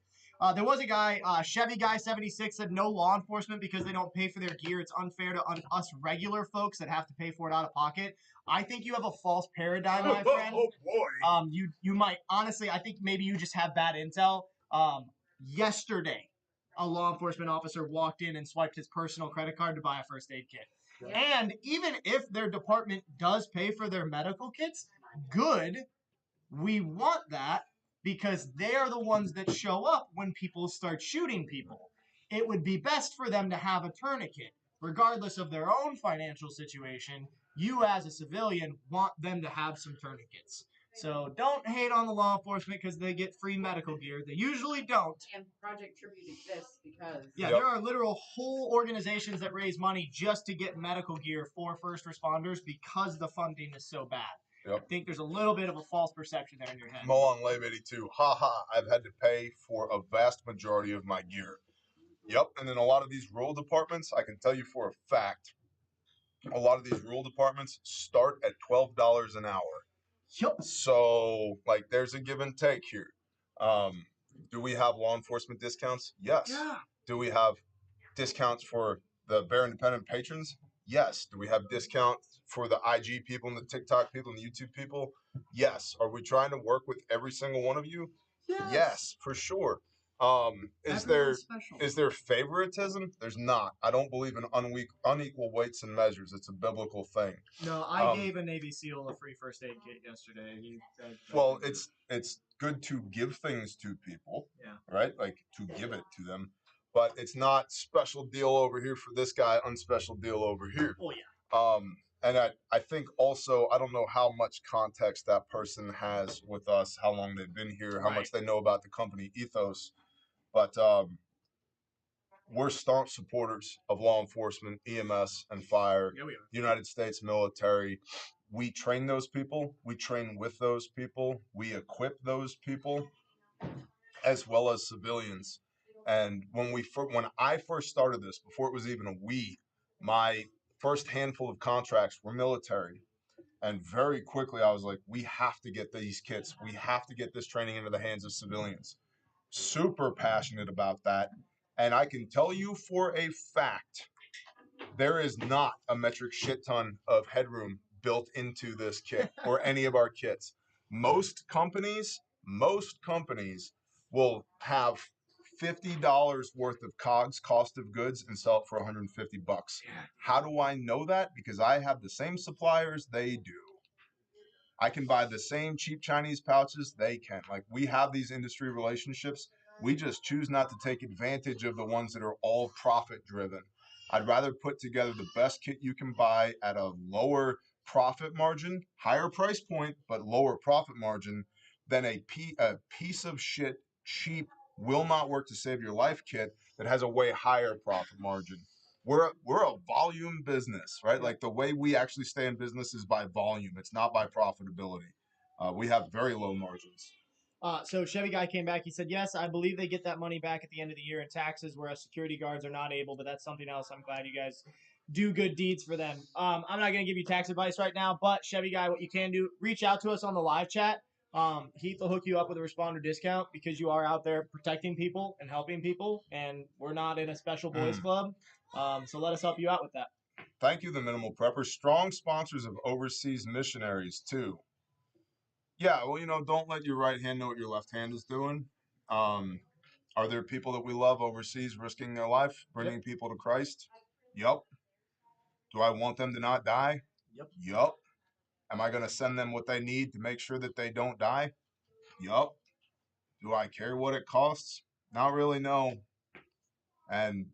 There was a guy, Chevy Guy 76 said no law enforcement because they don't pay for their gear. It's unfair to us regular folks that have to pay for it out of pocket. I think you have a false paradigm, my friend. Oh boy. You might honestly. I think maybe you just have bad intel. Yesterday, a law enforcement officer walked in and swiped his personal credit card to buy a first aid kit. And even if their department does pay for their medical kits, good. We want that because they are the ones that show up when people start shooting people. It would be best for them to have a tourniquet, regardless of their own financial situation. You, as a civilian, want them to have some tourniquets. So don't hate on the law enforcement because they get free medical gear. They usually don't. And Project Tribute exists because Yeah, Yep. there are literal whole organizations that raise money just to get medical gear for first responders because the funding is so bad. Yep. I think there's a little bit of a false perception there in your head. Mulong Lave 82. I've had to pay for a vast majority of my gear. Yep. And then a lot of these rural departments, I can tell you for a fact, a lot of these rural departments start at $12 an hour. Yup. So, like, there's a give and take here. Do we have law enforcement discounts? Yes. Yeah. Do we have discounts for the Bear Independent patrons? Yes. Do we have discounts for the IG people and the TikTok people and the YouTube people? Yes. Are we trying to work with every single one of you? Yes, for sure. Is there favoritism? There's not. I don't believe in unequal weights and measures. It's a biblical thing. No, I gave a Navy SEAL a free first aid kit yesterday. He said, Well, it's good to give things to people, Yeah. right? Like to give it to them, but it's not special deal over here for this guy, unspecial deal over here. Oh yeah. And I think also, I don't know how much context that person has with us, how long they've been here, how much they know about the company ethos, but we're staunch supporters of law enforcement, EMS, and fire, Yeah, we are. United States military. We train those people. We train with those people. We equip those people, as well as civilians. And when I first started this, before it was even a we, my first handful of contracts were military. And very quickly, I was like, we have to get these kits. We have to get this training into the hands of civilians. Super passionate about that. And I can tell you for a fact, there is not a metric shit ton of headroom built into this kit or any of our kits. Most companies will have $50 worth of COGS, cost of goods, and sell it for $150. How do I know that? Because I have the same suppliers they do. I can buy the same cheap Chinese pouches they can. Like, we have these industry relationships. We just choose not to take advantage of the ones that are all profit driven. I'd rather put together the best kit you can buy at a lower profit margin, higher price point, but lower profit margin than a piece of shit, cheap, will not work to save your life kit that has a way higher profit margin. We're a volume business, right? Like the way we actually stay in business is by volume. It's not by profitability. We have very low margins. So Chevy Guy came back. He said, yes, I believe they get that money back at the end of the year in taxes, whereas security guards are not able, but that's something else. I'm glad you guys do good deeds for them. I'm not going to give you tax advice right now, but Chevy Guy, what you can do, reach out to us on the live chat. Heath will hook you up with a responder discount because you are out there protecting people and helping people, and we're not in a special boys club. So let us help you out with that. Thank you, the Minimal Preppers. Strong sponsors of overseas missionaries, too. Yeah, well, don't let your right hand know what your left hand is doing. Are there people that we love overseas risking their life, bringing people to Christ? Yep. Do I want them to not die? Yep. Am I going to send them what they need to make sure that they don't die? Yup. Do I care what it costs? Not really, no. And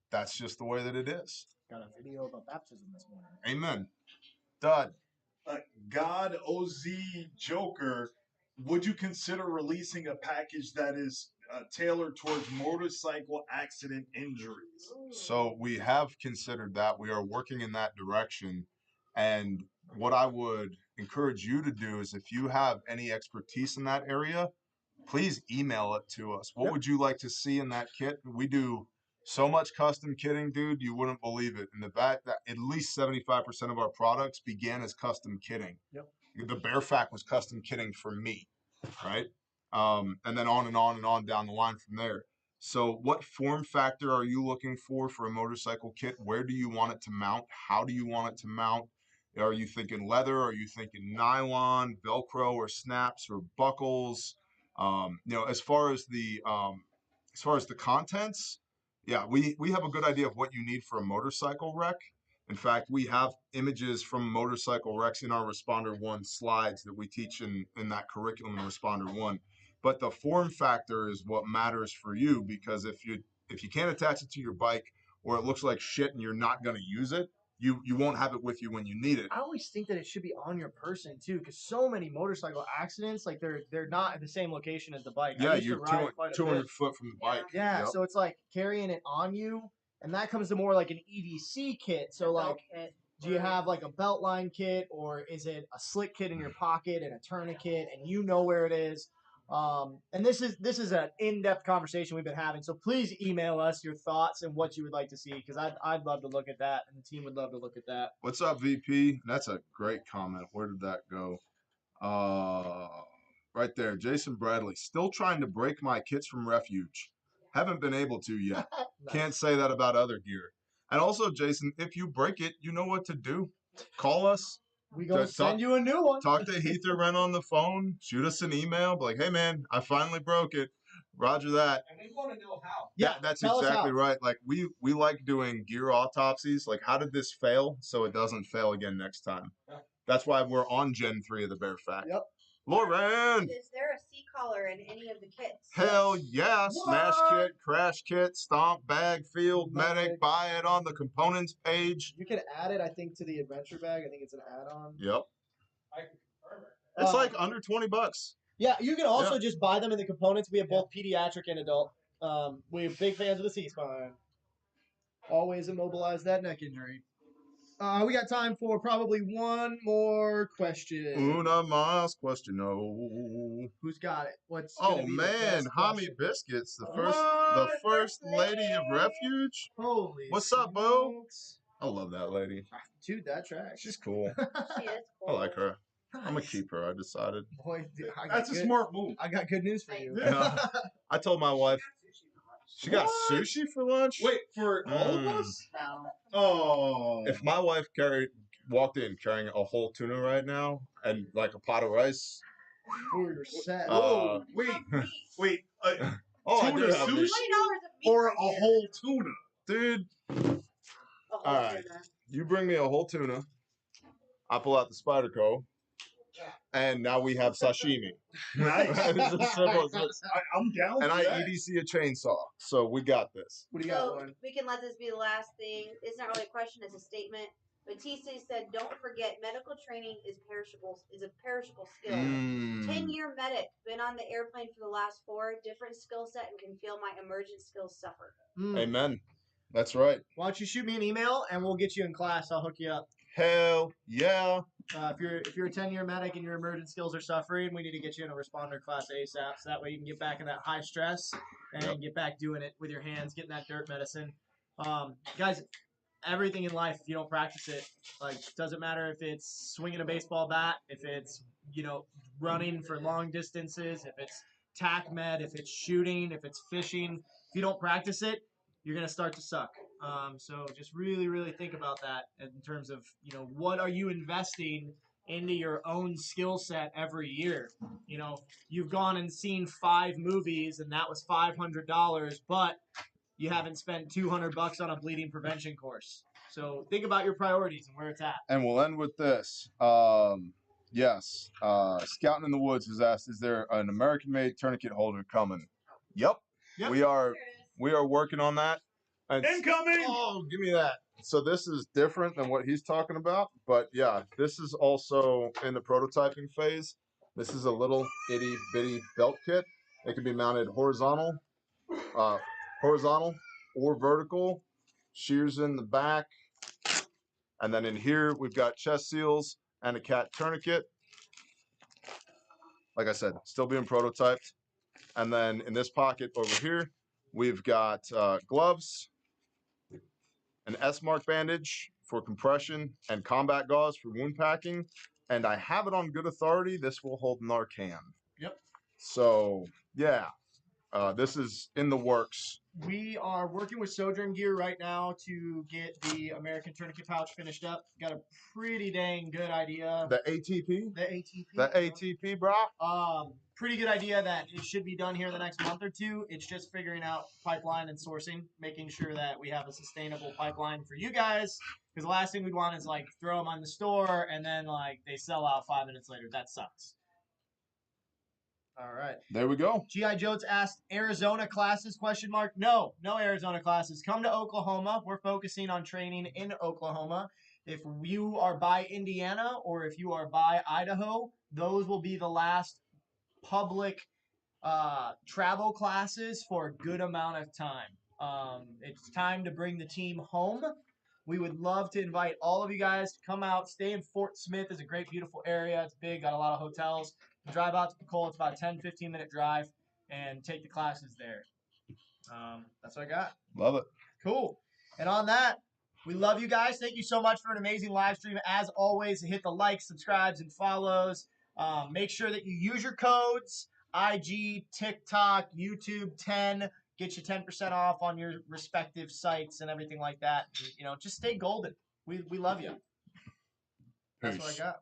that's just the way that it is. Got a video about baptism this morning. Amen. Dud. God OZ Joker, would you consider releasing a package that is tailored towards motorcycle accident injuries? So we have considered that. We are working in that direction. And what I would encourage you to do is if you have any expertise in that area, please email it to us. What would you like to see in that kit? We do so much custom kitting, dude, you wouldn't believe it. And the fact that at least 75% of our products began as custom kitting. The Bear Fact was custom kitting for me, right? And then on and on and on down the line from there. So what form factor are you looking for a motorcycle kit? Where do you want it to mount? How do you want it to mount? Are you thinking leather? Are you thinking nylon, Velcro, or snaps, or buckles? As far as the contents, yeah, we have a good idea of what you need for a motorcycle wreck. In fact, we have images from motorcycle wrecks in our Responder 1 slides that we teach in that curriculum in Responder 1. But the form factor is what matters for you, because if you can't attach it to your bike, or it looks like shit and you're not going to use it, you won't have it with you when you need it. I always think that it should be on your person too, because so many motorcycle accidents, like they're not at the same location as the bike. Yeah, you're 200 foot from the bike. Yeah, yep. So it's like carrying it on you, and that comes to more like an EDC kit. So like, do you have like a belt line kit, or is it a slick kit in your pocket and a tourniquet, and you know where it is? And this is an in-depth conversation we've been having. So please email us your thoughts and what you would like to see, because I'd love to look at that, and the team would love to look at that. What's up, VP? That's a great comment. Where did that go? Right there, Jason Bradley. Still trying to break my kits from Refuge. Haven't been able to yet. Nice. Can't say that about other gear. And also, Jason, if you break it, you know what to do. Call us. We gonna send you a new one. Talk to Heath or Ren on the phone. Shoot us an email. Be like, hey man, I finally broke it. Roger that. And we want to know how. Yeah, that's exactly right. Like we like doing gear autopsies. Like, how did this fail so it doesn't fail again next time? Yeah. That's why we're on Gen 3 of the Bear Fact. Yep. Lauren! Is there a C-collar in any of the kits? Hell yeah. Smash kit, crash kit, stomp, bag, field, medic. Buy it on the components page. You can add it, I think, to the adventure bag. I think it's an add-on. Yep. I can confirm it. It's like under $20. Yeah, you can also just buy them in the components. We have both pediatric and adult. We're big fans of the C-spine. Always immobilize that neck injury. We got time for probably one more question. Una más question. Who's got it? What's man, Hami Biscuits, the first lady of Refuge. Holy What's up, Bo? I love that lady. Dude, that track. She's cool. She is cool. I like her. I'm gonna keep her. I decided. Boy, that's a smart move. I got good news for you. I told my wife. She got sushi for lunch? Wait, for all of us? No. Oh. If my wife walked in carrying a whole tuna right now and like a pot of rice. You're set. Wait. I tuna do have sushi this. or a whole tuna? Dude. All right. You bring me a whole tuna. I pull out the Spyderco. And now we have sashimi. Nice. It's as simple as this. I'm down. And for I that. EDC a chainsaw, so we got this. What do you got, Lauren? We can let this be the last thing. It's not really a question; it's a statement. Batista said, "Don't forget, medical training is a perishable skill. 10-year medic, been on the airplane for the last 4, different skill set, and can feel my emergent skills suffer." Amen. That's right. Why don't you shoot me an email and we'll get you in class? I'll hook you up. Hell yeah. If you're a 10-year medic and your emergent skills are suffering, we need to get you in a responder class ASAP. So that way you can get back in that high stress and get back doing it with your hands, getting that dirt medicine. Guys, everything in life, if you don't practice it, like, doesn't matter if it's swinging a baseball bat, if it's, running for long distances, if it's tac med, if it's shooting, if it's fishing. If you don't practice it, you're going to start to suck. So just really, really think about that in terms of, what are you investing into your own skill set every year. You know, you've gone and seen 5 movies, and that was $500, but you haven't spent $200 on a bleeding prevention course. So think about your priorities and where it's at. And we'll end with this. Yes, Scouting in the Woods has asked, is there an American-made tourniquet holder coming? Yep. We are working on that. And Incoming! Oh, give me that. So this is different than what he's talking about, but yeah, this is also in the prototyping phase. This is a little itty bitty belt kit. It can be mounted horizontal or vertical. Shears in the back. And then in here, we've got chest seals and a cat tourniquet. Like I said, still being prototyped. And then in this pocket over here, we've got gloves, an S-mark bandage for compression, and combat gauze for wound packing. And I have it on good authority. This will hold Narcan. Yep. So, yeah, this is in the works. We are working with Sojourn Gear right now to get the American Tourniquet pouch finished up. Got a pretty dang good idea. The ATP? The ATP. The ATP, bro. Pretty good idea that it should be done here in the next month or two. It's just figuring out pipeline and sourcing, making sure that we have a sustainable pipeline for you guys. Because the last thing we'd want is like throw them on the store and then like they sell out 5 minutes later. That sucks. All right. There we go. G.I. Jones asked, Arizona classes, ? No Arizona classes. Come to Oklahoma. We're focusing on training in Oklahoma. If you are by Indiana or if you are by Idaho, those will be the last public travel classes for a good amount of time. It's time to bring the team home. We would love to invite all of you guys to come out. Stay in Fort Smith. It's a great, beautiful area. It's big, got a lot of hotels. Drive out to Pensacola. It's about a 10, 15-minute drive, and take the classes there. That's what I got. Love it. Cool. And on that, we love you guys. Thank you so much for an amazing live stream. As always, hit the likes, subscribes, and follows. Make sure that you use your codes, IG, TikTok, YouTube 10. Get you 10% off on your respective sites and everything like that. And, you know, just stay golden. We love you. That's what I got.